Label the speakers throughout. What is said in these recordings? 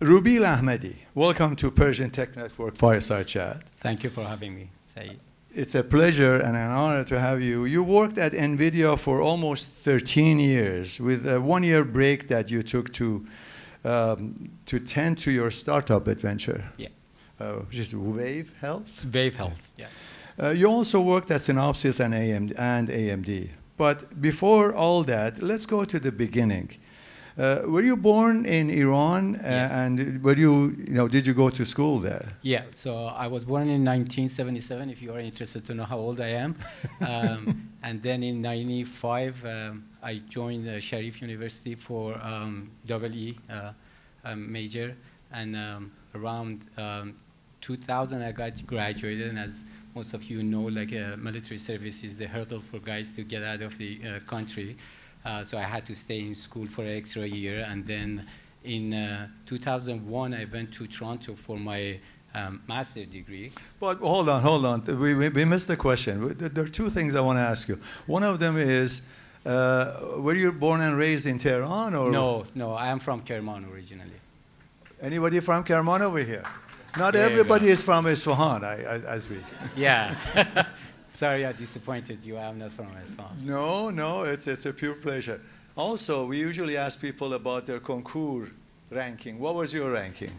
Speaker 1: Rubil Ahmadi, welcome to Persian Tech Network Fireside Chat.
Speaker 2: Thank you for having me, Saeed.
Speaker 1: It's a pleasure and an honor to have you. You worked at NVIDIA for almost 13 years with a one-year break that you took to tend to your startup adventure,
Speaker 2: Yeah.
Speaker 1: Which is Wave Health?
Speaker 2: Wave Health, yeah.
Speaker 1: You also worked at Synopsys and AMD. But before all that, let's go to the beginning. Were you born in Iran?
Speaker 2: Yes.
Speaker 1: And were did you go to school there?
Speaker 2: Yeah, so I was born in 1977, if you are interested to know how old I am. And then in 95, I joined Sharif University for EE major. And around 2000, I got graduated. And as most of you know, like military service is the hurdle for guys to get out of the country. So I had to stay in school for an extra year. And then in 2001, I went to Toronto for my master's degree. But
Speaker 1: hold on. We missed the question. There are two things I want to ask you. One of them is, were you born and raised in Tehran? Or?
Speaker 2: No, I am from Kerman originally.
Speaker 1: Anybody from Kerman over here? Not everybody is from Isfahan, as we.
Speaker 2: Yeah. Sorry I disappointed you. I'm not from Isfahan.
Speaker 1: No, it's a pure pleasure. Also, we usually ask people about their concours ranking. What was your ranking?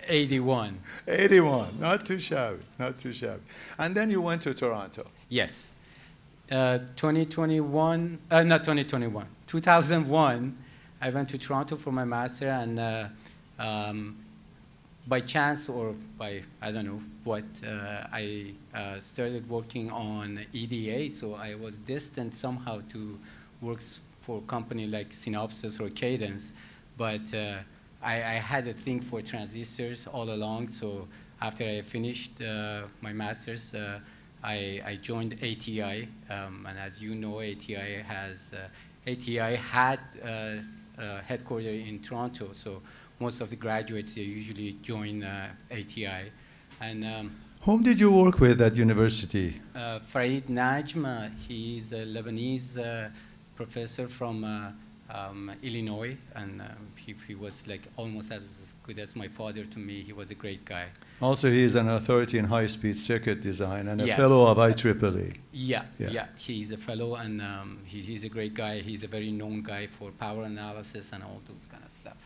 Speaker 2: 81.
Speaker 1: 81, not too shabby. And then you went to Toronto.
Speaker 2: Yes. 2001, 2001, I went to Toronto for my master, and by chance or by, I don't know what, I started working on EDA, so I was destined somehow to work for a company like Synopsys or Cadence, but I had a thing for transistors all along, so after I finished my master's, I joined ATI, and as you know, ATI had headquarters in Toronto, so most of the graduates, they usually join ATI. And
Speaker 1: whom did you work with at university?
Speaker 2: Farid Najm, he's a Lebanese professor from Illinois, and he was like almost as good as my father to me. He was a great guy.
Speaker 1: Also, he is an authority in high-speed circuit design and a
Speaker 2: Yes.
Speaker 1: fellow of IEEE.
Speaker 2: Yeah, he's a fellow, and he's a great guy. He's a very known guy for power analysis and all those kind of stuff.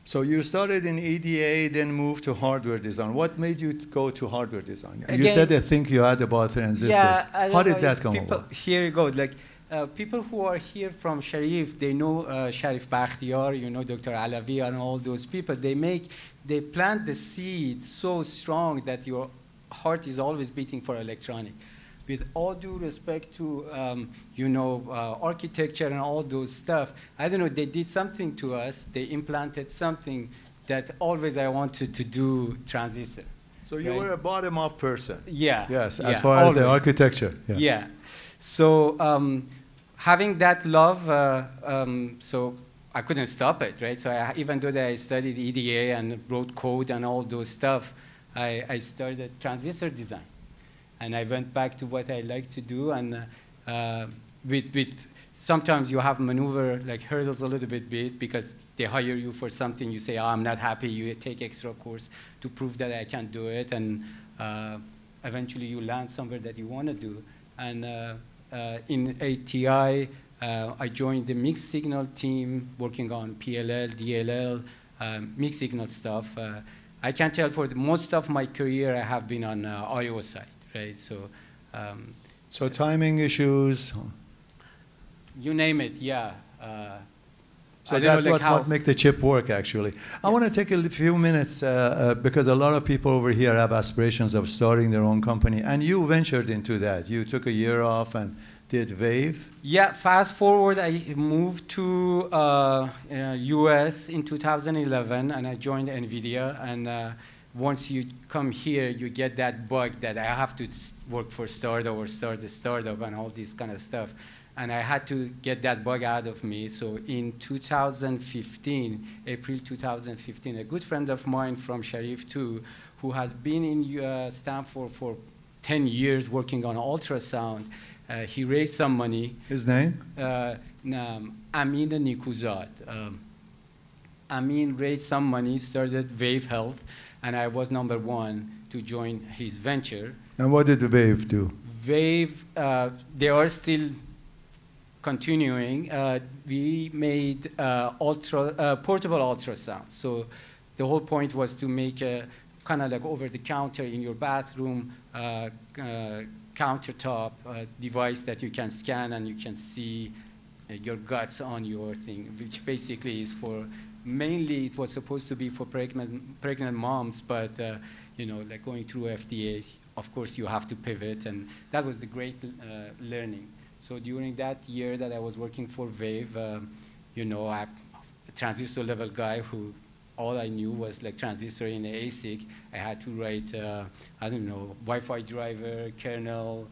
Speaker 1: So you started in EDA, then moved to hardware design. What made you go to hardware design?
Speaker 2: Again,
Speaker 1: you said a thing you had about transistors.
Speaker 2: Yeah,
Speaker 1: how did that come about?
Speaker 2: Here you go. Like people who are here from Sharif, they know Sharif Bakhtiar, you know Dr. Alavi, and all those people. They plant the seed so strong that your heart is always beating for electronic. With all due respect to, architecture and all those stuff, I don't know, they did something to us. They implanted something that always I wanted to do transistor.
Speaker 1: So you were a bottom-up person.
Speaker 2: Yeah.
Speaker 1: Yes, as far as the architecture.
Speaker 2: Yeah. So having that love, so I couldn't stop it, right? So even though I studied EDA and wrote code and all those stuff, I started transistor design. And I went back to what I like to do, and with sometimes you have maneuver like hurdles a little bit because they hire you for something, you say, oh, I'm not happy, you take extra course to prove that I can do it, and eventually you land somewhere that you want to do. And in ATI, I joined the mixed signal team working on PLL, DLL, mixed signal stuff. I can tell for most of my career I have been on I/O side. Right,
Speaker 1: so timing issues.
Speaker 2: You name it, yeah.
Speaker 1: So that's what makes the chip work, actually. Yes. I want to take a few minutes because a lot of people over here have aspirations of starting their own company, and you ventured into that. You took a year off and did Wave.
Speaker 2: Yeah, fast forward, I moved to US in 2011, and I joined NVIDIA, and once you come here, you get that bug that I have to work for startup or start a startup and all this kind of stuff. And I had to get that bug out of me. So in 2015, April 2015, a good friend of mine from Sharif too, who has been in Stanford for 10 years working on ultrasound, he raised some money.
Speaker 1: His name?
Speaker 2: Amidi Nikuzad. Amin raised some money, started Wave Health, and I was number one to join his venture.
Speaker 1: And what did Wave do?
Speaker 2: Wave, they are still continuing. We made portable ultrasound. So the whole point was to make a kind of like over-the-counter in your bathroom countertop device that you can scan and you can see your guts on your thing, which basically is for, mainly it was supposed to be for pregnant moms, but you know, like going through FDA, of course you have to pivot, and that was the great learning. So during that year that I was working for Wave, you know, a transistor level guy who all I knew was like transistor in the ASIC. I had to write, I don't know, Wi-Fi driver, kernel,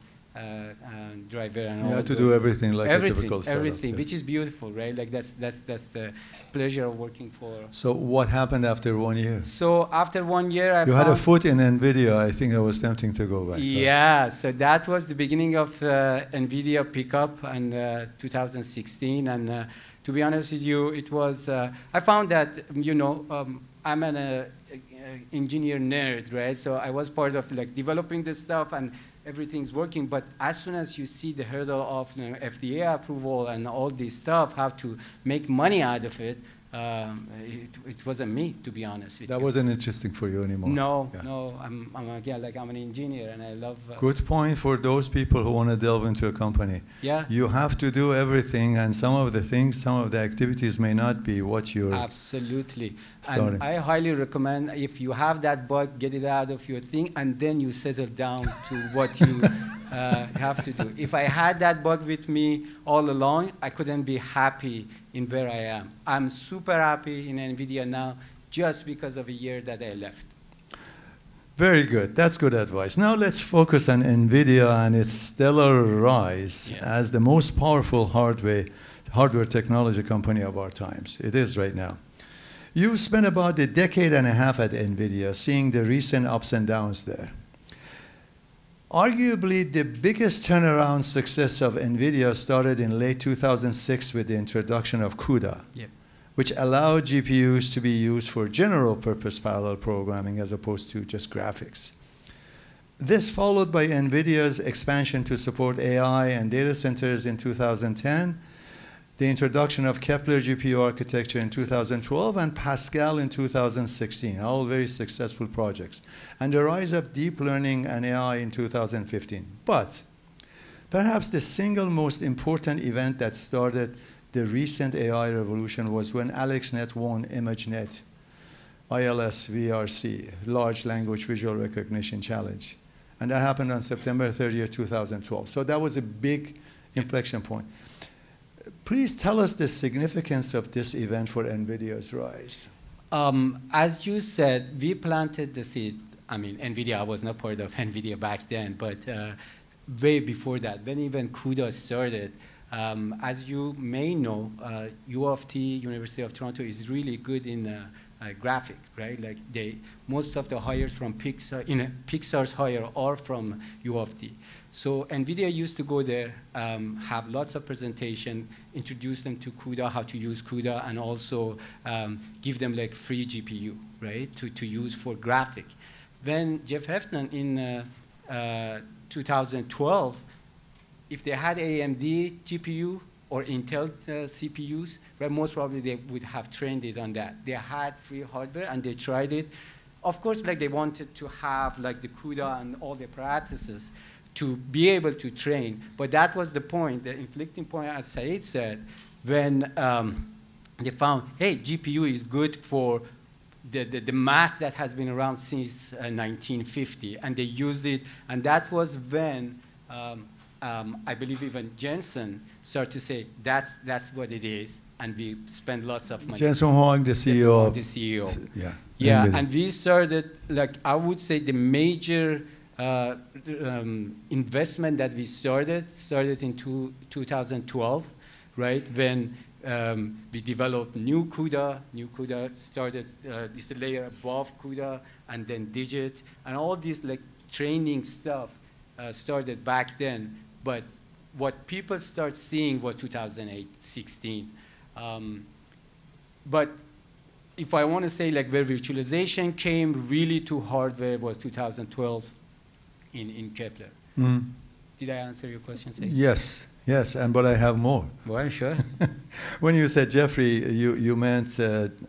Speaker 2: driver, and all. You had
Speaker 1: to do everything like a typical startup.
Speaker 2: Everything, yeah. Which is beautiful, right? Like that's the pleasure of working for.
Speaker 1: So what happened after 1 year?
Speaker 2: So after 1 year,
Speaker 1: you had a foot in NVIDIA. I think I was tempting to go back.
Speaker 2: Yeah, so that was the beginning of NVIDIA pickup in 2016, and to be honest with you, it was. I found that you know I'm an engineer nerd, right? So I was part of like developing this stuff and everything's working, but as soon as you see the hurdle of FDA approval and all this stuff, how to make money out of it, it wasn't me, to be honest with you.
Speaker 1: That wasn't interesting for you anymore.
Speaker 2: No, yeah. No, I'm an engineer and I love.
Speaker 1: Good point for those people who want to delve into a company.
Speaker 2: Yeah.
Speaker 1: You have to do everything, and some of the things, some of the activities may not be what you're.
Speaker 2: Absolutely.
Speaker 1: Starting.
Speaker 2: And I highly recommend if you have that bug, get it out of your thing, and then you settle down to what you have to do. If I had that bug with me all along, I couldn't be happy in where I am. I'm super happy in NVIDIA now just because of a year that I left.
Speaker 1: Very good. That's good advice. Now let's focus on NVIDIA and its stellar rise as the most powerful hardware technology company of our times. It is right now. You've spent about a decade and a half at NVIDIA, seeing the recent ups and downs there. Arguably, the biggest turnaround success of NVIDIA started in late 2006 with the introduction of CUDA, which allowed GPUs to be used for general-purpose parallel programming as opposed to just graphics. This followed by NVIDIA's expansion to support AI and data centers in 2010, the introduction of Kepler GPU architecture in 2012, and Pascal in 2016, all very successful projects, and the rise of deep learning and AI in 2015. But perhaps the single most important event that started the recent AI revolution was when AlexNet won ImageNet, ILS VRC, Large Language Visual Recognition Challenge. And that happened on September 30th, 2012. So that was a big inflection point. Please tell us the significance of this event for NVIDIA's rise.
Speaker 2: As you said, we planted the seed. I mean, NVIDIA, I was not part of NVIDIA back then, but way before that, when even CUDA started, as you may know, U of T, University of Toronto, is really good in graphic, right? Like most of the hires from Pixar, Pixar's hire are from U of T. So NVIDIA used to go there, have lots of presentation, introduce them to CUDA, how to use CUDA, and also give them like free GPU, right, to use for graphic. Then Jeff Hefton in 2012, if they had AMD GPU or Intel CPUs, right, most probably they would have trained it on that. They had free hardware and they tried it. Of course, like they wanted to have like the CUDA and all the practices to be able to train, but that was the point, the inflecting point, as Saeed said, when they found, hey, GPU is good for the math that has been around since 1950, and they used it, and that was when I believe even Jensen started to say, that's what it is, and we spend lots of money.
Speaker 1: Jensen Huang, the CEO.
Speaker 2: The CEO.
Speaker 1: Yeah.
Speaker 2: Yeah, and we started, like, I would say the major investment that we started in 2012, right, when we developed new CUDA. New CUDA started this layer above CUDA, and then Digit, and all this like training stuff started back then. But what people start seeing was 2008, 16. But if I want to say like where virtualization came really to hardware was 2012 in Kepler.
Speaker 1: Mm.
Speaker 2: Did I answer your question? Say?
Speaker 1: Yes, yes, but I have more.
Speaker 2: Well, sure.
Speaker 1: When you said Jeffrey, you meant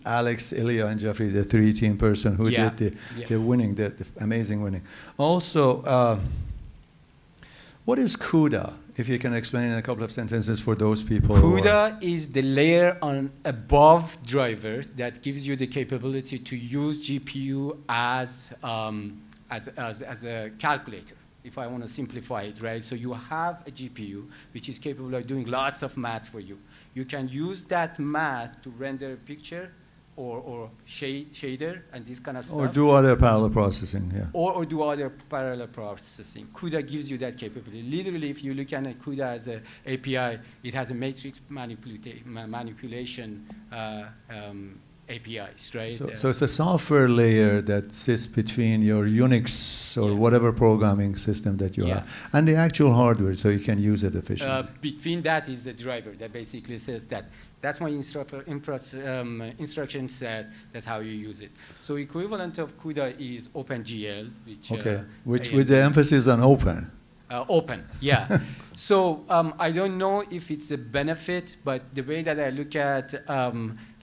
Speaker 1: Alex, Ilya, and Jeffrey, the three-team person who did the winning, the amazing winning. Also, what is CUDA? If you can explain in a couple of sentences for those people.
Speaker 2: CUDA is the layer on above driver that gives you the capability to use GPU as a calculator, if I want to simplify it, right? So you have a GPU which is capable of doing lots of math for you. You can use that math to render a picture or shader and this kind of stuff.
Speaker 1: Or do other parallel processing, yeah.
Speaker 2: Or do other parallel processing. CUDA gives you that capability. Literally, if you look at CUDA as an API, it has a matrix manipulation APIs, right?
Speaker 1: So it's a software layer that sits between your Unix or whatever programming system that you have and the actual hardware, so you can use it efficiently.
Speaker 2: Between that is the driver that basically says that that's my instruction set, that's how you use it. So equivalent of CUDA is OpenGL, which
Speaker 1: with the emphasis on open.
Speaker 2: Open, yeah. So I don't know if it's a benefit, but the way that I look at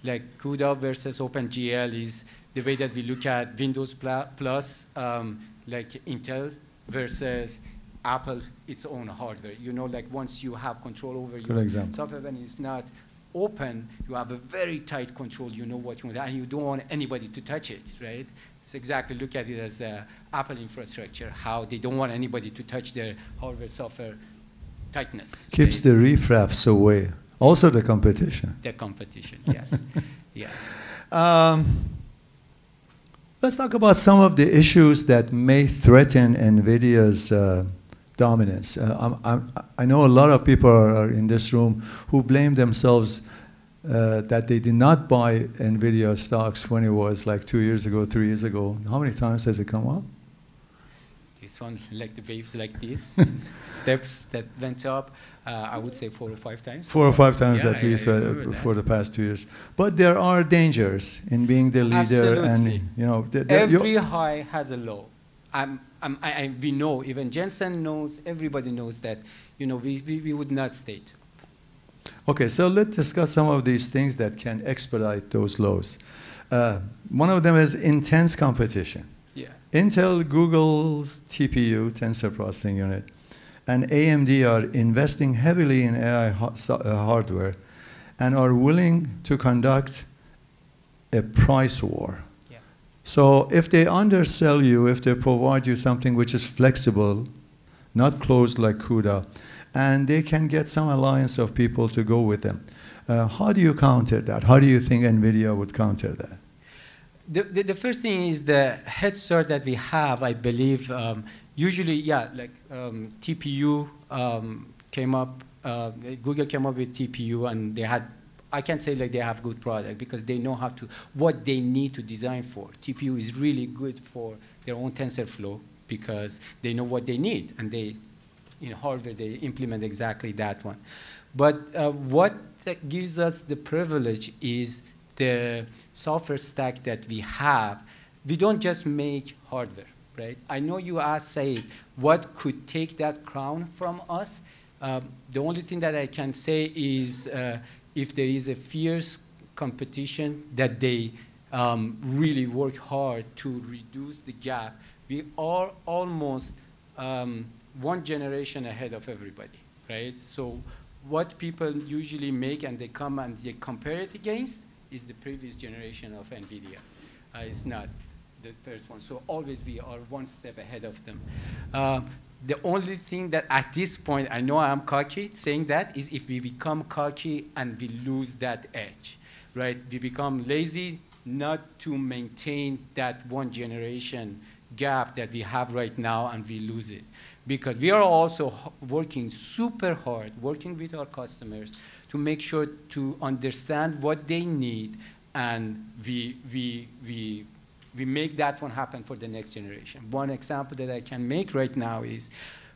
Speaker 2: like CUDA versus OpenGL is the way that we look at Windows Plus, like Intel versus Apple, its own hardware. You know, like once you have control over your software, when it's not open, you have a very tight control. You know what you want, and you don't want anybody to touch it, right? It's exactly, look at it as Apple infrastructure, how they don't want anybody to touch their hardware, software tightness.
Speaker 1: Keeps the riffraffs away. Also the competition.
Speaker 2: The competition, yes. Yeah.
Speaker 1: Let's talk about some of the issues that may threaten NVIDIA's dominance. I know a lot of people are in this room who blame themselves that they did not buy NVIDIA stocks when it was like 2 years ago, 3 years ago. How many times has it come up?
Speaker 2: This one, like the waves like this, steps that went up, I would say 4 or 5 times.
Speaker 1: 4 or 5 times at least for the past 2 years. But there are dangers in being the leader.
Speaker 2: Absolutely.
Speaker 1: And, you know,
Speaker 2: every high has a low. We know, even Jensen knows, everybody knows that, you know, we would not stay.
Speaker 1: Okay, so let's discuss some of these things that can expedite those lows. One of them is intense competition.
Speaker 2: Yeah.
Speaker 1: Intel, Google's TPU, Tensor Processing Unit, and AMD are investing heavily in AI hardware and are willing to conduct a price war.
Speaker 2: Yeah.
Speaker 1: So if they undersell you, if they provide you something which is flexible, not closed like CUDA, and they can get some alliance of people to go with them. How do you counter that? How do you think NVIDIA would counter that?
Speaker 2: The first thing is the head start that we have, I believe, usually, like TPU came up, Google came up with TPU, and they had, I can't say like they have good product because they know what they need to design for. TPU is really good for their own TensorFlow because they know what they need, and in hardware, they implement exactly that one. But what gives us the privilege is the software stack that we have. We don't just make hardware, right? I know you asked, Said, what could take that crown from us? The only thing that I can say is if there is a fierce competition that they really work hard to reduce the gap, we are almost one generation ahead of everybody, right? So what people usually make and they come and they compare it against is the previous generation of NVIDIA. It's not the first one. So always we are one step ahead of them. The only thing that at this point, I know I'm cocky saying that, is if we become cocky and we lose that edge, right? We become lazy not to maintain that one generation gap that we have right now and we lose it. Because we are also working super hard, working with our customers to make sure to understand what they need, and we make that one happen for the next generation. One example that I can make right now is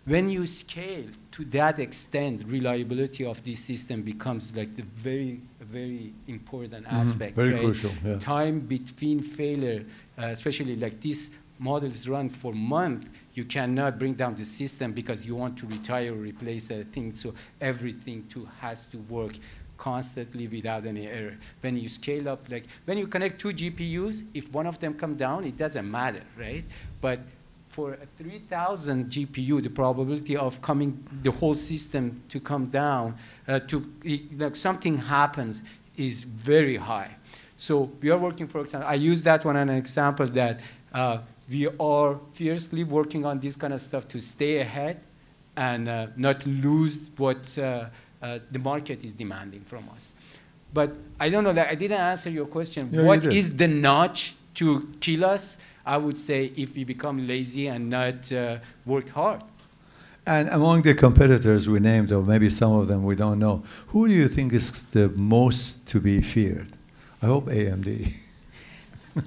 Speaker 2: when you scale to that extent, reliability of this system becomes like the very, very important aspect.
Speaker 1: Very
Speaker 2: right?
Speaker 1: crucial. Yeah.
Speaker 2: Time between failure, especially like these models run for months, you cannot bring down the system because you want to retire or replace a thing. So everything has to work constantly without any error. When you scale up, like when you connect two GPUs, if one of them come down, it doesn't matter, right? But for a 3,000 GPU, the probability of the whole system to come down, like something happens, is very high. So we are working, for example, I use that one as an example that we are fiercely working on this kind of stuff to stay ahead and not lose what the market is demanding from us. But I don't know, like, I didn't answer your question.
Speaker 1: Yeah,
Speaker 2: what is the notch to kill us? I would say if we become lazy and not work hard.
Speaker 1: And among the competitors we named, or maybe some of them we don't know, who do you think is the most to be feared? I hope AMD.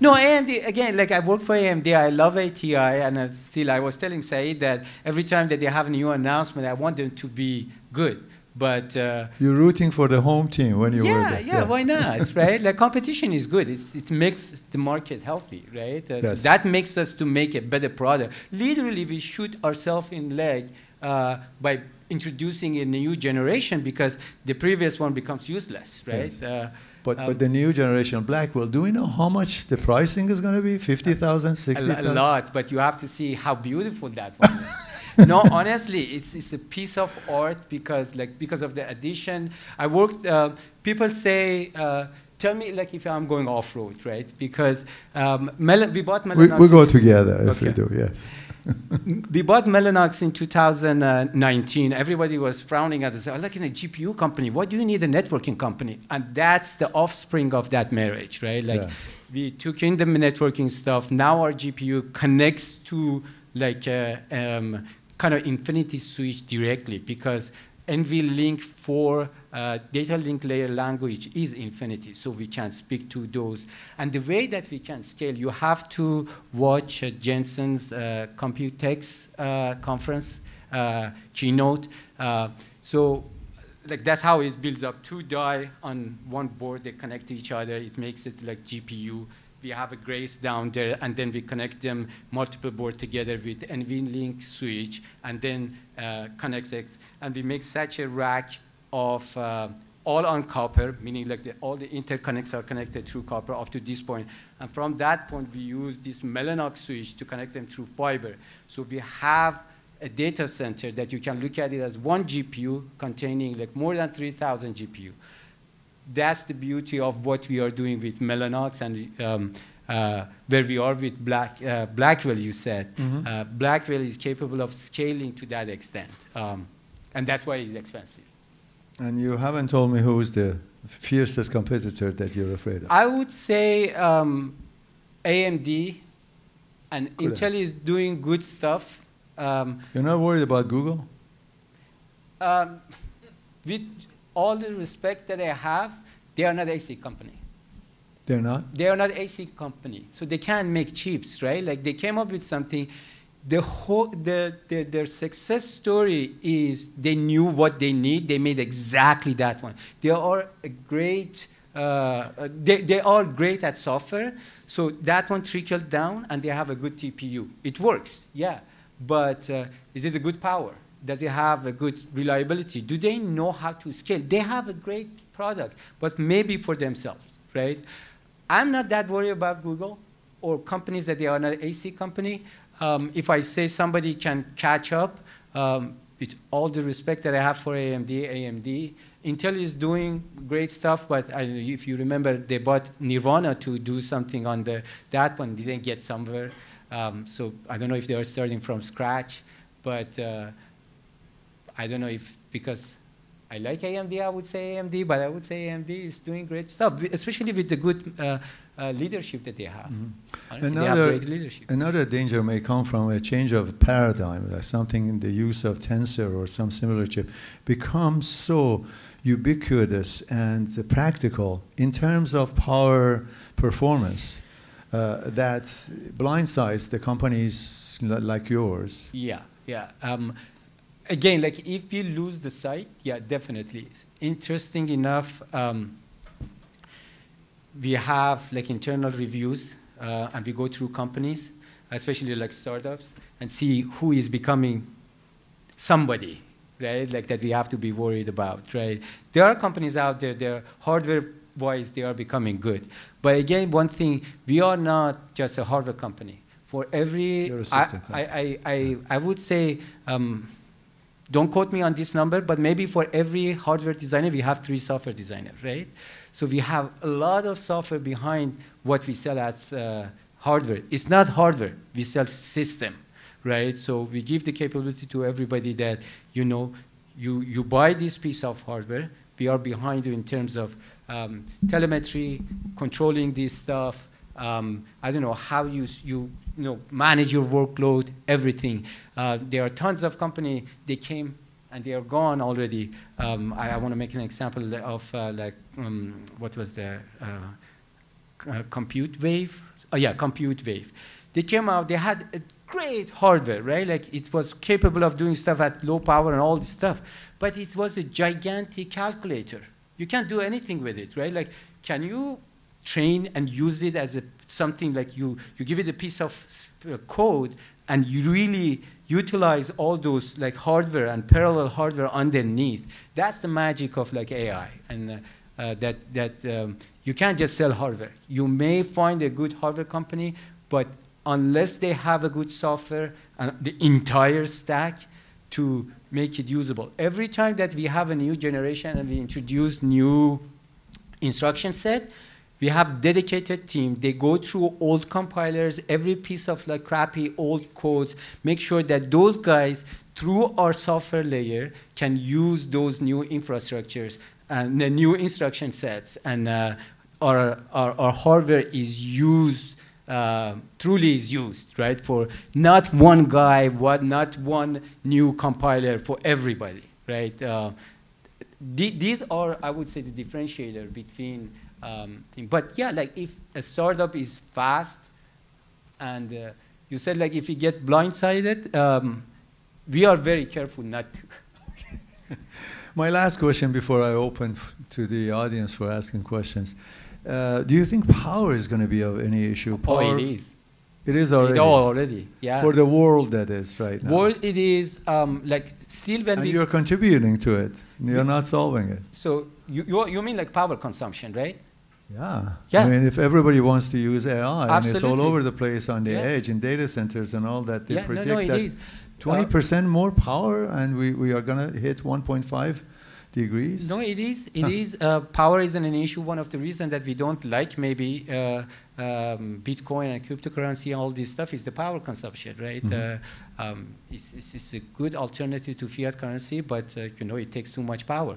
Speaker 2: No, AMD, again, like I work for AMD, I love ATI, and still I was telling Saeed that every time that they have a new announcement, I want them to be good. But
Speaker 1: you're rooting for the home team when you were there.
Speaker 2: Yeah, why not, right? Like competition is good. It makes the market healthy, right?
Speaker 1: Yes.
Speaker 2: So that makes us to make a better product. Literally, we shoot ourselves in the leg by introducing a new generation because the previous one becomes useless, right?
Speaker 1: Yes. But the new generation Blackwell, do we know how much the pricing is going to be? 50,000, 60,000?
Speaker 2: A lot, but you have to see how beautiful that one is. No, honestly, it's a piece of art because of the addition. I worked, people say, tell me like if I'm going off-road, right? Because we bought Mellanox.
Speaker 1: We go together if we do, yes.
Speaker 2: We bought Mellanox in 2019. Everybody was frowning at us. Oh, like in a GPU company, what do you need a networking company? And that's the offspring of that marriage, right? Like we took in the networking stuff. Now our GPU connects to like kind of infinity switch directly because NVLink for data link layer language is infinity, so we can speak to those. And the way that we can scale, you have to watch Jensen's Computex conference keynote. So like that's how it builds up. Two die on one board, they connect to each other. It makes it like GPU. We have a Grace down there, and then we connect them multiple board together with NVLink switch, and then connects it, and we make such a rack of all on copper, meaning like all the interconnects are connected through copper up to this point. And from that point, we use this Mellanox switch to connect them through fiber. So we have a data center that you can look at it as one GPU containing like more than 3,000 GPU. That's the beauty of what we are doing with Mellanox and where we are with Blackwell, you said.
Speaker 1: Mm-hmm.
Speaker 2: Blackwell is capable of scaling to that extent. And that's why it's expensive.
Speaker 1: And you haven't told me who's the fiercest competitor that you're afraid of.
Speaker 2: I would say AMD, and
Speaker 1: Good
Speaker 2: Intel is doing good stuff.
Speaker 1: You're not worried about Google?
Speaker 2: With all the respect that I have, they are not ASIC company.
Speaker 1: They're not?
Speaker 2: They are not ASIC company, so they can't make chips, right? Like they came up with something. Their success story is they knew what they need. They made exactly that one. They are a great. They are great at software, so that one trickled down, and they have a good TPU. It works, yeah, but is it a good power? Does it have a good reliability? Do they know how to scale? They have a great product, but maybe for themselves, right? I'm not that worried about Google or companies that they are not ASIC company. If I say somebody can catch up, with all the respect that I have for AMD, Intel is doing great stuff, but if you remember, they bought Nirvana to do something on that one, didn't get somewhere. So I don't know if they are starting from scratch, but I don't know if, because I like AMD, I would say AMD, but I would say AMD is doing great stuff, especially with the good leadership that they have. Mm-hmm. Honestly, they have great leadership.
Speaker 1: Another danger may come from a change of paradigm, like something in the use of tensor or some similar chip becomes so ubiquitous and practical in terms of power performance that blindsides the companies like yours.
Speaker 2: Yeah, yeah. again, like if we lose the sight, yeah, definitely. Interesting enough, we have like internal reviews, and we go through companies, especially like startups, and see who is becoming somebody, right? Like that we have to be worried about, right? There are companies out there, they're hardware-wise, they are becoming good. But again, one thing, we are not just a hardware company. For every, I would say, don't quote me on this number, but maybe for every hardware designer, we have 3 software designers, right? So we have a lot of software behind what we sell as hardware. It's not hardware, we sell system, right? So we give the capability to everybody that, you know, you buy this piece of hardware, we are behind you in terms of telemetry, controlling this stuff, I don't know, how you manage your workload, everything. There are tons of companies, they came and they are gone already. I want to make an example of what was the Compute Wave? Oh yeah, Compute Wave. They came out, they had a great hardware, right? Like it was capable of doing stuff at low power and all this stuff, but it was a gigantic calculator. You can't do anything with it, right? Like, can you train and use it as something like you give it a piece of code and you really utilize all those like hardware and parallel hardware underneath. That's the magic of like AI, and you can't just sell hardware. You may find a good hardware company, but unless they have a good software and the entire stack to make it usable. Every time that we have a new generation and we introduce new instruction set, we have dedicated team. They go through old compilers, every piece of like crappy old code, make sure that those guys through our software layer can use those new infrastructures and the new instruction sets, and our hardware is used, truly is used, right? For not one guy, not one new compiler, for everybody, right? These are, I would say, the differentiator between but yeah, like if a startup is fast, and you said like if you get blindsided, we are very careful not to.
Speaker 1: My last question before I open to the audience for asking questions. Do you think power is going to be of any issue? Power,
Speaker 2: oh, it is.
Speaker 1: It is already.
Speaker 2: It's already, yeah.
Speaker 1: For the world, that is right now.
Speaker 2: World, it is like still when
Speaker 1: and you're contributing to it. You're not solving it.
Speaker 2: So you mean like power consumption, right?
Speaker 1: Yeah.
Speaker 2: Yeah.
Speaker 1: I mean, if everybody wants to use AI,
Speaker 2: Absolutely.
Speaker 1: and it's all over the place on the edge in data centers and all that, they predict that 20% more power, and we are going to hit 1.5 degrees.
Speaker 2: No, it is. It is. Power isn't an issue. One of the reasons that we don't like maybe Bitcoin and cryptocurrency and all this stuff is the power consumption, right? Mm-hmm. It's a good alternative to fiat currency, but you know, it takes too much power.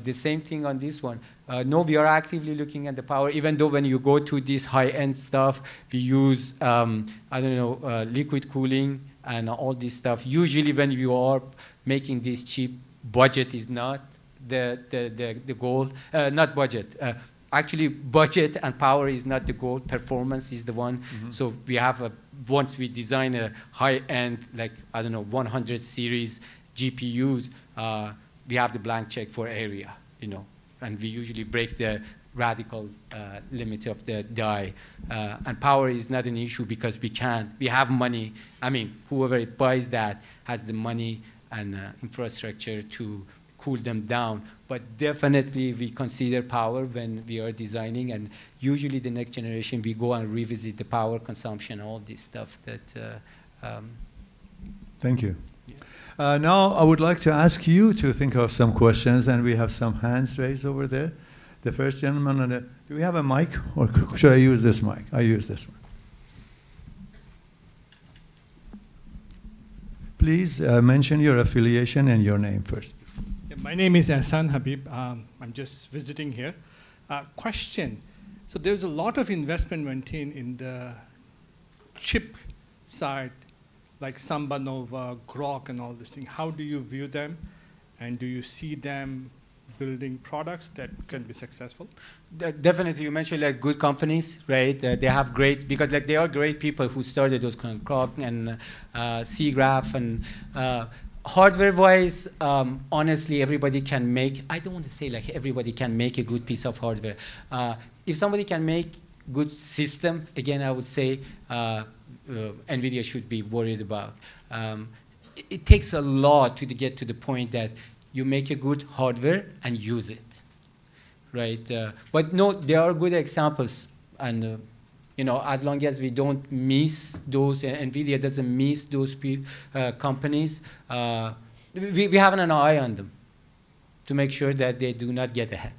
Speaker 2: The same thing on this one. No, we are actively looking at the power, even though when you go to this high-end stuff, we use, I don't know, liquid cooling and all this stuff. Usually when you are making this chip, budget is not the goal, not budget. Actually, budget and power is not the goal. Performance is the one. Mm-hmm. So we have once we design a high-end, like, I don't know, 100 series GPUs, we have the blank check for area, you know, and we usually break the radical limit of the die. And power is not an issue because we have money. I mean, whoever buys that has the money and infrastructure to cool them down. But definitely we consider power when we are designing, and usually the next generation we go and revisit the power consumption, all this stuff that.
Speaker 1: Thank you. Yeah. Now I would like to ask you to think of some questions, and we have some hands raised over there. The first gentleman on the, do we have a mic, or should I use this mic? I use this one. Please mention your affiliation and your name first.
Speaker 3: Yeah, my name is Ahsan Habib. I'm just visiting here. Question. So there's a lot of investment went in the chip side, like Samba Nova, Grok, and all this thing. How do you view them? And do you see them building products that can be successful?
Speaker 2: Definitely, you mentioned like good companies, right? They have great, because like they are great people who started those kind of Grok and SeaGraph, and hardware-wise, honestly, everybody can make, I don't want to say like everybody can make a good piece of hardware. If somebody can make good system, again, I would say NVIDIA should be worried about. It takes a lot to get to the point that you make a good hardware and use it, right? But no, there are good examples, and you know, as long as we don't miss those, NVIDIA doesn't miss those companies, we have an eye on them to make sure that they do not get ahead.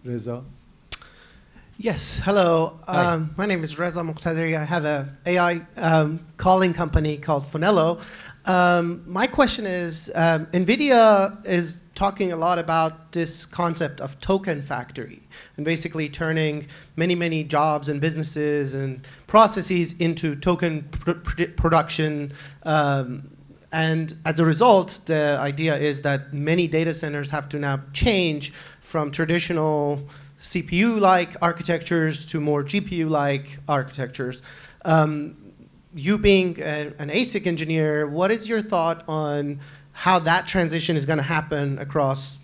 Speaker 1: Reza?
Speaker 4: Yes, hello. My name is Reza Muqtadiri. I have an AI calling company called Fonello. My question is, NVIDIA is talking a lot about this concept of token factory and basically turning many, many jobs and businesses and processes into token production. And as a result, the idea is that many data centers have to now change from traditional CPU-like architectures to more GPU-like architectures. You being an ASIC engineer, what is your thought on how that transition is going to happen across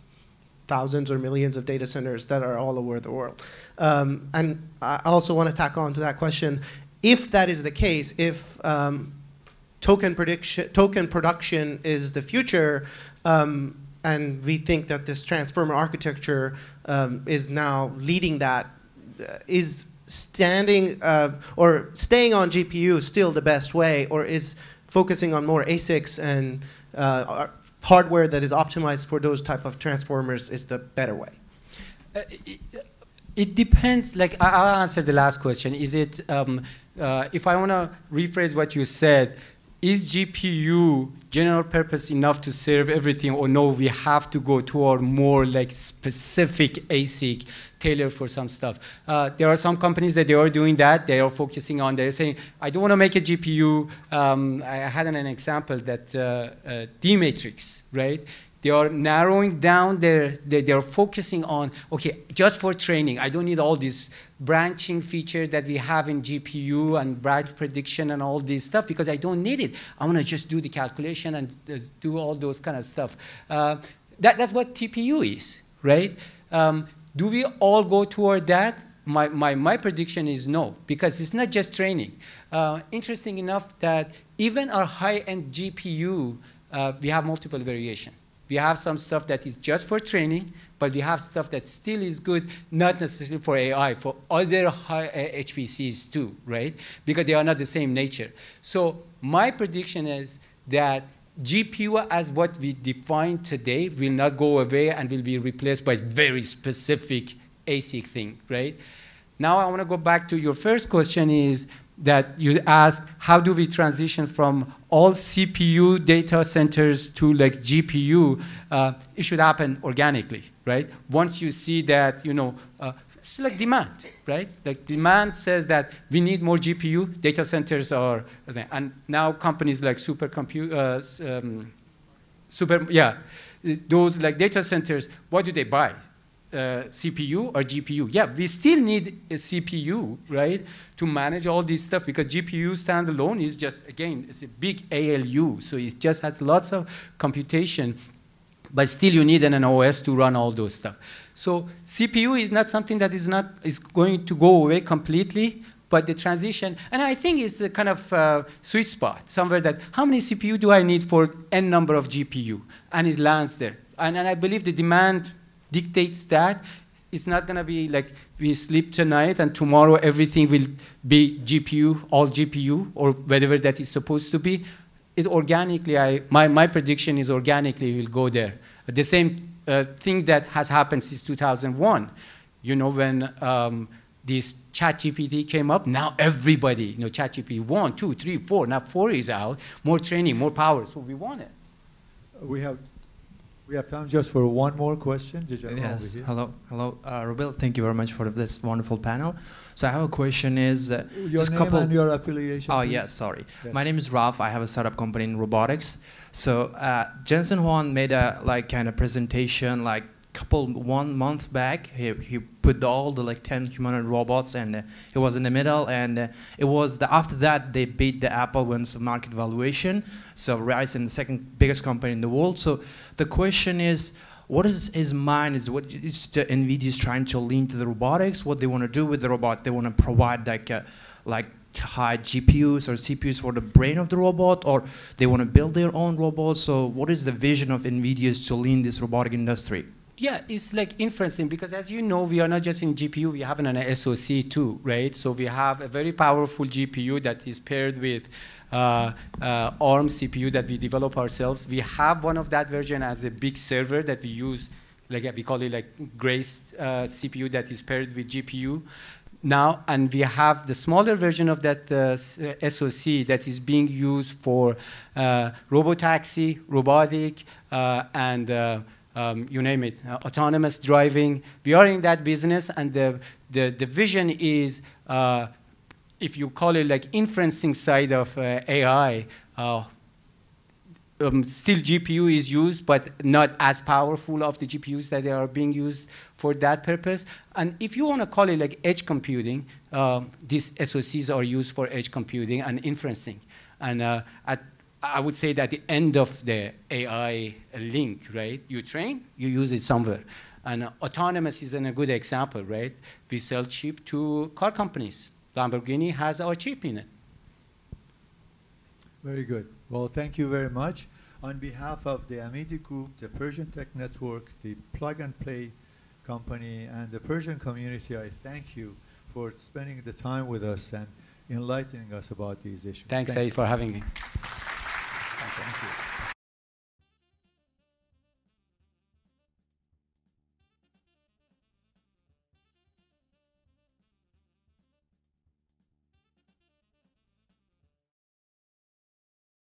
Speaker 4: thousands or millions of data centers that are all over the world? And I also want to tack on to that question, if that is the case, if token production is the future, and we think that this transformer architecture is now leading that, is standing or staying on GPU still the best way, or is focusing on more ASICs and hardware that is optimized for those type of transformers is the better way?
Speaker 2: It depends. Like, I'll answer the last question. Is it, if I want to rephrase what you said, is GPU general purpose enough to serve everything, or no, we have to go toward more like specific ASIC tailored for some stuff? There are some companies that they are doing that. They are focusing on, they're saying, I don't want to make a GPU. I had an example that D-Matrix, right? They are narrowing down they're focusing on, okay, just for training, I don't need all these branching features that we have in GPU and branch prediction and all this stuff because I don't need it. I want to just do the calculation and do all those kind of stuff. That's what TPU is, right? Do we all go toward that? My prediction is no, because it's not just training. Interesting enough that even our high-end GPU, we have multiple variations. We have some stuff that is just for training, but we have stuff that still is good, not necessarily for AI, for other high HPCs too, right? Because they are not the same nature. So my prediction is that GPU as what we define today will not go away and will be replaced by very specific ASIC thing, right? Now I want to go back to your first question is that you asked, how do we transition from all CPU data centers to like GPU? It should happen organically, right? Once you see that, you know, it's like demand, right? Like demand says that we need more GPU, data centers are, and now companies like those like data centers, what do they buy? CPU or GPU? Yeah, we still need a CPU, right, to manage all this stuff because GPU standalone is just, again, it's a big ALU, so it just has lots of computation, but still you need an OS to run all those stuff. So CPU is not something that is going to go away completely, but the transition, and I think it's the kind of sweet spot, somewhere that how many CPU do I need for N number of GPU? And it lands there. And I believe the demand dictates that. It's not going to be like we sleep tonight and tomorrow everything will be GPU, all GPU, or whatever that is supposed to be. It organically, my prediction is organically will go there. The same thing that has happened since 2001. You know, when this ChatGPT came up, now everybody, you know, ChatGPT 1, 2, 3, 4, now 4 is out, more training, more power, so we want it.
Speaker 1: We have time just for one more question.
Speaker 5: Yes. Hello, Rubil. Thank you very much for this wonderful panel. So I have a question: is
Speaker 1: your name and your affiliation?
Speaker 5: Oh
Speaker 1: please?
Speaker 5: yes, sorry.
Speaker 1: Yes.
Speaker 5: My name is Ralph. I have a startup company in robotics. So Jensen Huang made a kind of presentation, like 1 month back, he put all the like 10 humanoid robots, and he was in the middle, and it was after that they beat the Apple wins the market valuation, so rising the second biggest company in the world. So the question is, what is his mind? Is what is the NVIDIA is trying to lean to the robotics? What they want to do with the robots? They want to provide like high GPUs or CPUs for the brain of the robot, or they want to build their own robots? So what is the vision of NVIDIA to lean this robotic industry?
Speaker 2: Yeah, it's like inferencing, because as you know, we are not just in GPU, we have an SoC too, right? So we have a very powerful GPU that is paired with ARM CPU that we develop ourselves. We have one of that version as a big server that we use, like we call it like Grace CPU that is paired with GPU. Now, and we have the smaller version of that SoC that is being used for robotaxi, robotic, and you name it, autonomous driving. We are in that business, and the vision is, if you call it like inferencing side of AI, still GPU is used, but not as powerful of the GPUs that they are being used for that purpose. And if you want to call it like edge computing, these SoCs are used for edge computing and inferencing. And I would say that the end of the AI link, right? You train, you use it somewhere. And autonomous is a good example, right? We sell chip to car companies. Lamborghini has our chip in it.
Speaker 1: Very good. Well, thank you very much. On behalf of the AmidiGroup, the Persian Tech Network, the Plug and Play company, and the Persian community, I thank you for spending the time with us and enlightening us about these issues.
Speaker 2: Thanks, Saeed, for having me.
Speaker 1: Thank you.